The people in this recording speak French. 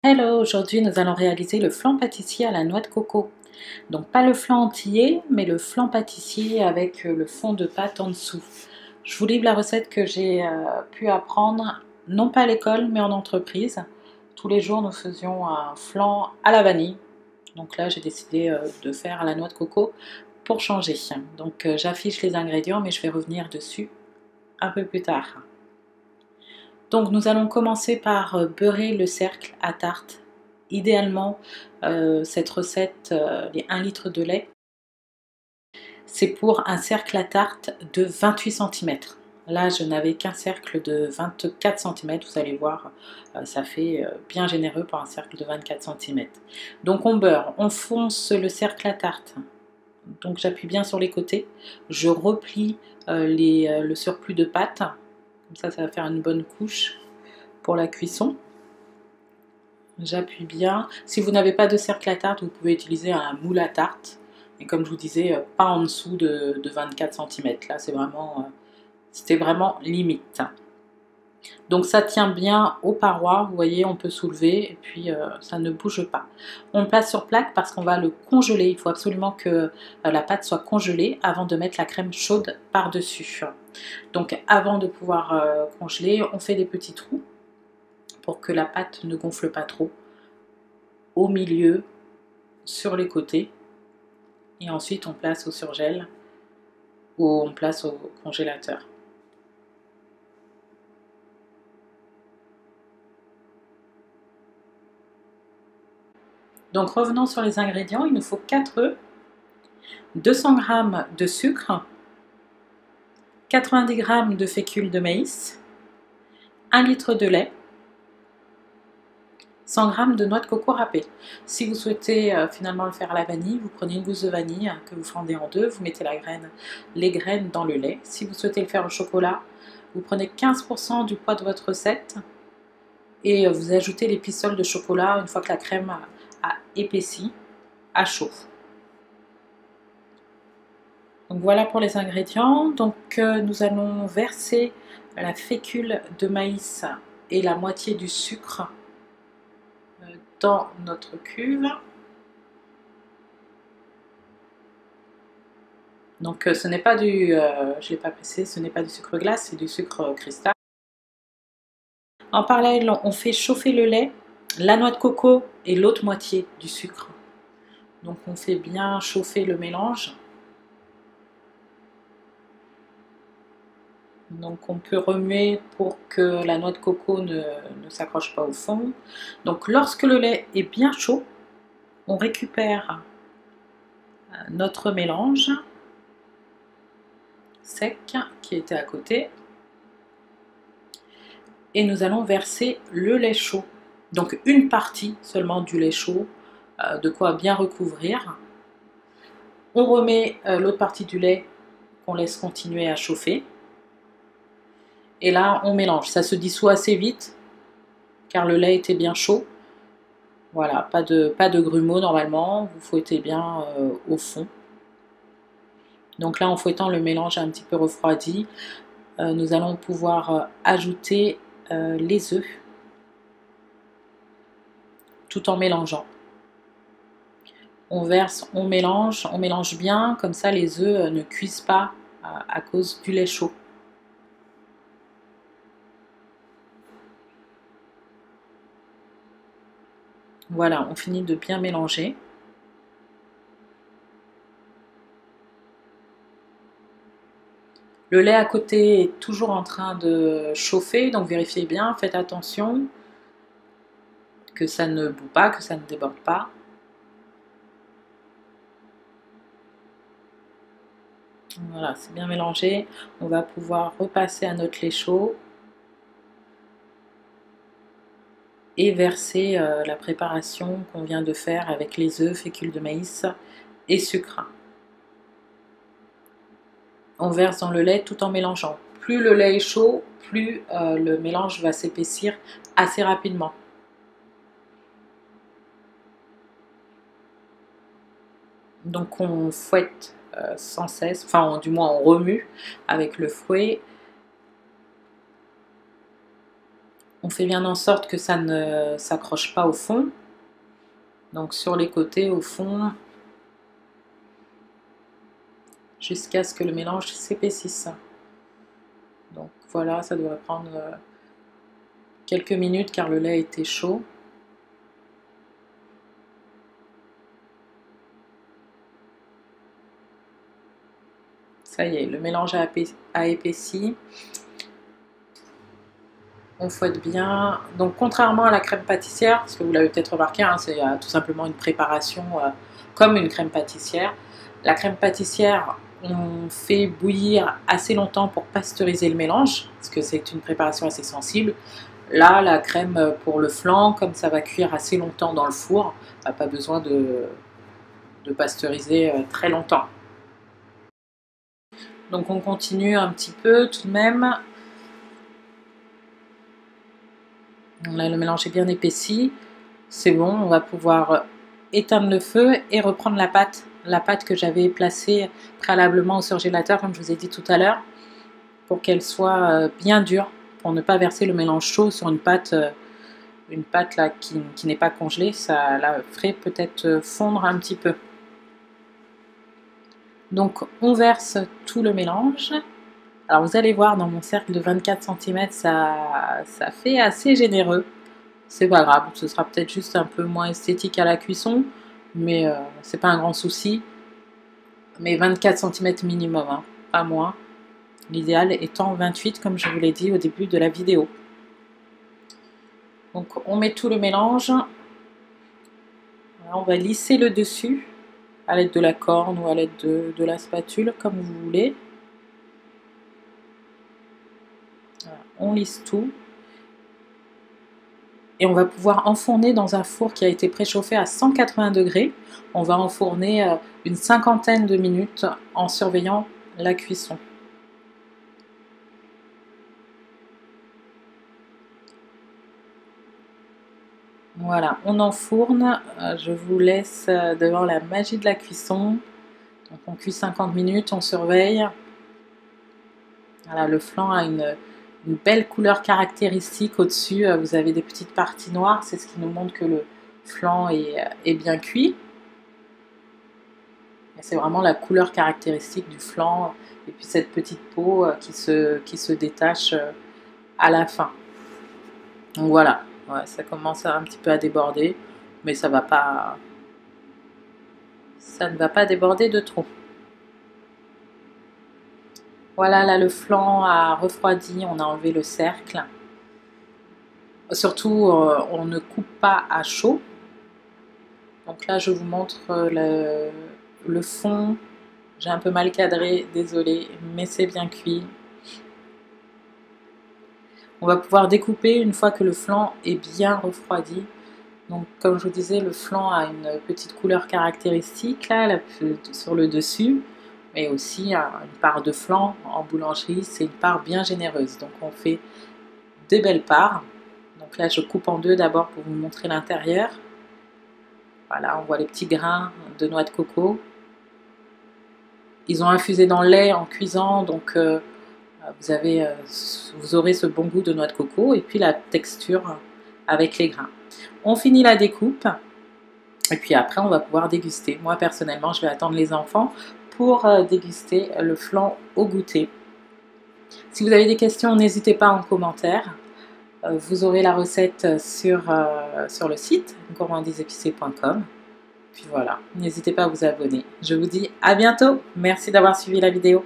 Hello, aujourd'hui nous allons réaliser le flan pâtissier à la noix de coco. Donc pas le flan entier, mais le flan pâtissier avec le fond de pâte en dessous. Je vous livre la recette que j'ai pu apprendre, non pas à l'école, mais en entreprise. Tous les jours nous faisions un flan à la vanille. Donc là j'ai décidé de faire à la noix de coco pour changer. Donc j'affiche les ingrédients, mais je vais revenir dessus un peu plus tard. Donc nous allons commencer par beurrer le cercle à tarte. Idéalement, cette recette, les 1 litre de lait, c'est pour un cercle à tarte de 28 cm. Là, je n'avais qu'un cercle de 24 cm, vous allez voir, ça fait bien généreux pour un cercle de 24 cm. Donc on beurre, on fonce le cercle à tarte. Donc j'appuie bien sur les côtés, je replie le surplus de pâte, comme ça va faire une bonne couche pour la cuisson. J'appuie bien. Si vous n'avez pas de cercle à tarte, vous pouvez utiliser un moule à tarte. Et comme je vous disais, pas en dessous de 24 cm. Là, c'était vraiment limite. Donc ça tient bien aux parois. Vous voyez, on peut soulever et puis ça ne bouge pas. On le place sur plaque parce qu'on va le congeler. Il faut absolument que la pâte soit congelée avant de mettre la crème chaude par-dessus. Donc avant de pouvoir congeler, on fait des petits trous pour que la pâte ne gonfle pas trop, au milieu, sur les côtés, et ensuite on place au surgel ou on place au congélateur. Donc revenons sur les ingrédients, il nous faut 4 œufs, 200 g de sucre, 90 g de fécule de maïs, 1 litre de lait, 100 g de noix de coco râpée. Si vous souhaitez finalement le faire à la vanille, vous prenez une gousse de vanille que vous fendez en deux, vous mettez les graines dans le lait. Si vous souhaitez le faire au chocolat, vous prenez 15% du poids de votre recette et vous ajoutez les pistoles de chocolat une fois que la crème a épaissi à chaud. Donc voilà pour les ingrédients. Donc nous allons verser la fécule de maïs et la moitié du sucre dans notre cuve. Donc ce n'est pas du, je l'ai pas pressé, ce n'est pas du sucre glace, c'est du sucre cristal. En parallèle, on fait chauffer le lait, la noix de coco et l'autre moitié du sucre. Donc on fait bien chauffer le mélange. Donc on peut remuer pour que la noix de coco ne s'accroche pas au fond. Donc lorsque le lait est bien chaud, on récupère notre mélange sec qui était à côté. Et nous allons verser le lait chaud. Donc une partie seulement du lait chaud, de quoi bien recouvrir. On remet l'autre partie du lait qu'on laisse continuer à chauffer. Et là, on mélange. Ça se dissout assez vite, car le lait était bien chaud. Voilà, pas de grumeaux normalement. Vous fouettez bien au fond. Donc là, en fouettant le mélange un petit peu refroidi, nous allons pouvoir ajouter les œufs, tout en mélangeant. On verse, on mélange bien, comme ça les œufs ne cuisent pas à cause du lait chaud. Voilà, on finit de bien mélanger. Le lait à côté est toujours en train de chauffer, donc vérifiez bien, faites attention que ça ne bout pas, que ça ne déborde pas. Voilà, c'est bien mélangé. On va pouvoir repasser à notre lait chaud et verser la préparation qu'on vient de faire avec les œufs, fécule de maïs et sucre. On verse dans le lait tout en mélangeant. Plus le lait est chaud, plus le mélange va s'épaissir assez rapidement. Donc on fouette sans cesse, enfin du moins on remue avec le fouet. On fait bien en sorte que ça ne s'accroche pas au fond. Donc sur les côtés, au fond, jusqu'à ce que le mélange s'épaississe. Donc voilà, ça devrait prendre quelques minutes car le lait était chaud. Ça y est, le mélange a épaissi. On fouette bien. Donc contrairement à la crème pâtissière, parce que vous l'avez peut-être remarqué, hein, c'est tout simplement une préparation comme une crème pâtissière. La crème pâtissière, on fait bouillir assez longtemps pour pasteuriser le mélange, parce que c'est une préparation assez sensible. Là, la crème pour le flan, comme ça va cuire assez longtemps dans le four, pas besoin de pasteuriser très longtemps. Donc on continue un petit peu tout de même. Là, le mélange est bien épaissi. C'est bon, on va pouvoir éteindre le feu et reprendre la pâte que j'avais placée préalablement au surgélateur, comme je vous ai dit tout à l'heure, pour qu'elle soit bien dure, pour ne pas verser le mélange chaud sur une pâte là, qui n'est pas congelée. Ça la ferait peut-être fondre un petit peu. Donc on verse tout le mélange. Alors vous allez voir, dans mon cercle de 24 cm, ça fait assez généreux. C'est pas grave, ce sera peut-être juste un peu moins esthétique à la cuisson, mais c'est pas un grand souci. Mais 24 cm minimum, hein, pas moins. L'idéal étant 28, comme je vous l'ai dit au début de la vidéo. Donc on met tout le mélange. On va lisser le dessus à l'aide de la corne ou à l'aide de la spatule, comme vous voulez. Voilà, on lisse tout. Et on va pouvoir enfourner dans un four qui a été préchauffé à 180 degrés. On va enfourner une cinquantaine de minutes en surveillant la cuisson. Voilà, on enfourne. Je vous laisse devant la magie de la cuisson. Donc on cuit 50 minutes, on surveille. Voilà, le flan a une belle couleur caractéristique au-dessus. Vous avez des petites parties noires, c'est ce qui nous montre que le flan est bien cuit. C'est vraiment la couleur caractéristique du flan et puis cette petite peau qui se détache à la fin. Donc voilà, ouais, ça commence un petit peu à déborder, mais ça ne va pas déborder de trop. Voilà, là le flan a refroidi, on a enlevé le cercle. Surtout, on ne coupe pas à chaud. Donc là, je vous montre le fond. J'ai un peu mal cadré, désolé, mais c'est bien cuit. On va pouvoir découper une fois que le flan est bien refroidi. Donc comme je vous disais, le flan a une petite couleur caractéristique là, sur le dessus, mais aussi une part de flan en boulangerie, c'est une part bien généreuse. Donc on fait des belles parts. Donc là je coupe en deux d'abord pour vous montrer l'intérieur. Voilà, on voit les petits grains de noix de coco. Ils ont infusé dans le lait en cuisant, donc vous aurez ce bon goût de noix de coco et puis la texture avec les grains. On finit la découpe et puis après on va pouvoir déguster. Moi personnellement je vais attendre les enfants pour déguster le flan au goûter. Si vous avez des questions, n'hésitez pas en commentaire. Vous aurez la recette sur le site gourmandisépicées.com. Puis voilà, n'hésitez pas à vous abonner. Je vous dis à bientôt. Merci d'avoir suivi la vidéo.